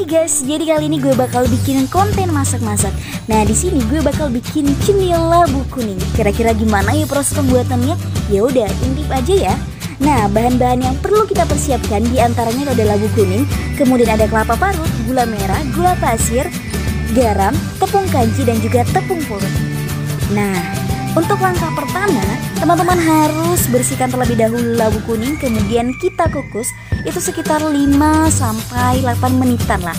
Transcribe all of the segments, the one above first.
guys, jadi kali ini gue bakal bikin konten masak-masak. Nah, di sini gue bakal bikin cemil labu kuning. Kira-kira gimana ya proses pembuatannya? Ya udah, intip aja ya. Nah, bahan-bahan yang perlu kita persiapkan diantaranya ada labu kuning, kemudian ada kelapa parut, gula merah, gula pasir, garam, tepung kanji, dan juga tepung pulut. Nah, untuk langkah pertama, teman-teman harus bersihkan terlebih dahulu labu kuning, kemudian kita kukus itu sekitar 5-8 menitan lah.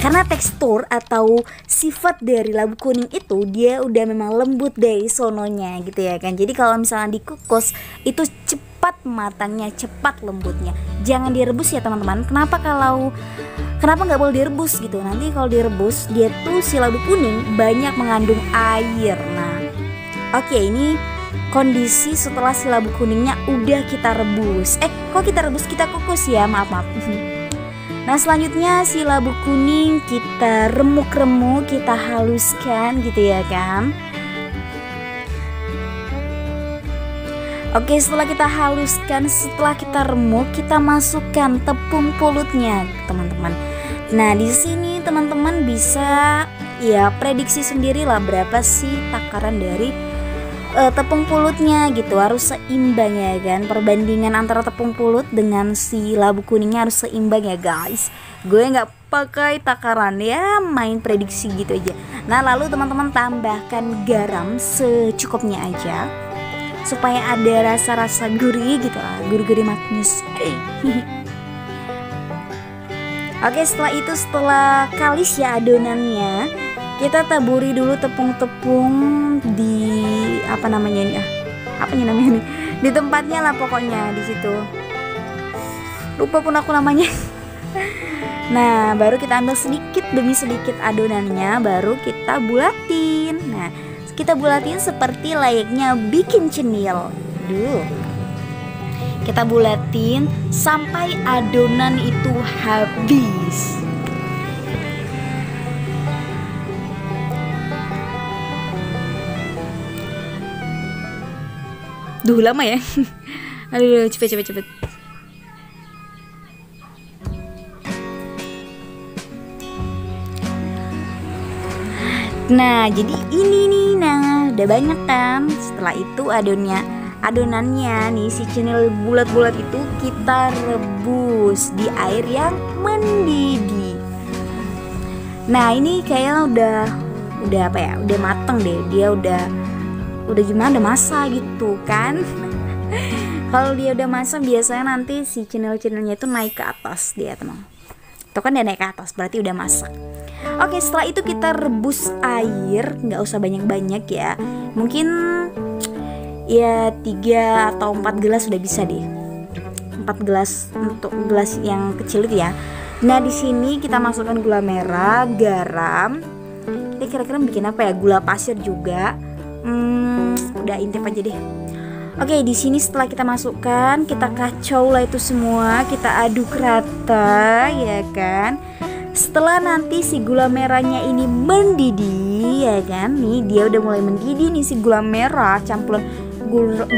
Karena tekstur atau sifat dari labu kuning itu dia udah memang lembut dari sononya gitu ya kan. Jadi kalau misalnya dikukus itu cepat matangnya, cepat lembutnya. Jangan direbus ya teman-teman. Kenapa nggak boleh direbus gitu? Nanti kalau direbus dia tuh si labu kuning banyak mengandung air. Nah, oke, ini kondisi setelah si labu kuningnya udah kita rebus. Kok kita rebus? Kita kukus ya, maaf. Nah, selanjutnya si labu kuning kita remuk-remuk, kita haluskan gitu ya kan. Oke, setelah kita haluskan, setelah kita remuk, kita masukkan tepung pulutnya, teman-teman. Nah, di sini teman-teman bisa ya prediksi sendiri lah berapa sih takaran dari tepung pulutnya gitu, harus seimbang ya kan. Perbandingan antara tepung pulut dengan si labu kuningnya harus seimbang ya guys. Gue nggak pakai takaran ya, main prediksi gitu aja. Nah, lalu teman-teman tambahkan garam secukupnya aja supaya ada rasa-rasa gurih gitu lah, gurih-gurih manis. Oke, setelah kalis ya adonannya, kita taburi dulu tepung-tepung di apa namanya nih? Di tempatnya lah pokoknya di situ. Lupa pun aku namanya. Nah, baru kita ambil sedikit demi sedikit adonannya, baru kita bulatin. Nah, kita bulatin seperti layaknya bikin cemil. Kita bulatin sampai adonan itu habis. Duh, lama ya. Aduh, cepet. Nah, jadi ini nih, nah udah banyak kan. Setelah itu adonannya nih, si cemil bulat-bulat itu kita rebus di air yang mendidih. Nah, ini kayaknya udah apa ya? Udah mateng deh. Dia udah gimana, udah masak gitu kan. Kalau dia udah masak biasanya nanti si cemil-cemilnya itu naik ke atas dia, teman. Itu kan dia naik ke atas, berarti udah masak. Oke, setelah itu kita rebus air, nggak usah banyak-banyak ya. Mungkin ya 3 atau 4 gelas sudah bisa deh. 4 gelas untuk gelas yang kecil itu ya. Nah, di sini kita masukkan gula merah, garam. Kita kira-kira bikin apa ya? Gula pasir juga. Udah intip aja deh. Oke, di sini setelah kita masukkan, kita kacau lah itu semua, kita aduk rata ya kan. Setelah nanti si gula merahnya ini mendidih ya kan, nih dia udah mulai mendidih nih si gula merah, campuran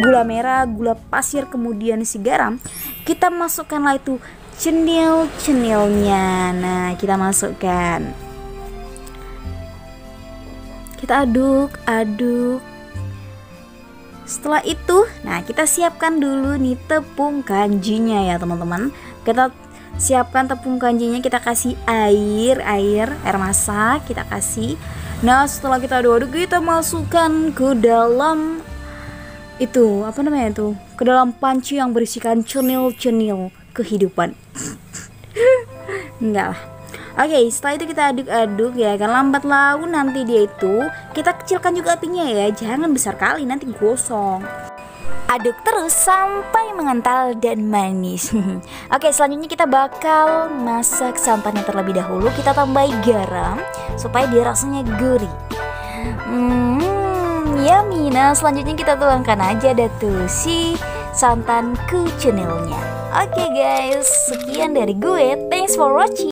gula merah, gula pasir, kemudian si garam. Kita masukkanlah itu cenil-cenilnya. Nah, kita masukkan. Kita aduk. Setelah itu, nah kita siapkan dulu nih tepung kanjinya ya teman-teman. Kita siapkan tepung kanjinya, kita kasih air masak, kita kasih. Nah, setelah kita aduk, kita masukkan ke dalam itu, apa namanya itu? Ke dalam panci yang berisikan cenil-cenil kehidupan. Enggak lah. Oke, setelah itu kita aduk-aduk ya kan, lambat laun nanti dia itu kita kecilkan juga apinya ya, jangan besar kali nanti gosong. Aduk terus sampai mengental dan manis. Oke, selanjutnya kita bakal masak santannya terlebih dahulu. Kita tambahi garam supaya dia rasanya gurih. Yummy. Nah, selanjutnya kita tuangkan aja dah tuh si santan ke cemilnya. Oke guys, sekian dari gue. Thanks for watching.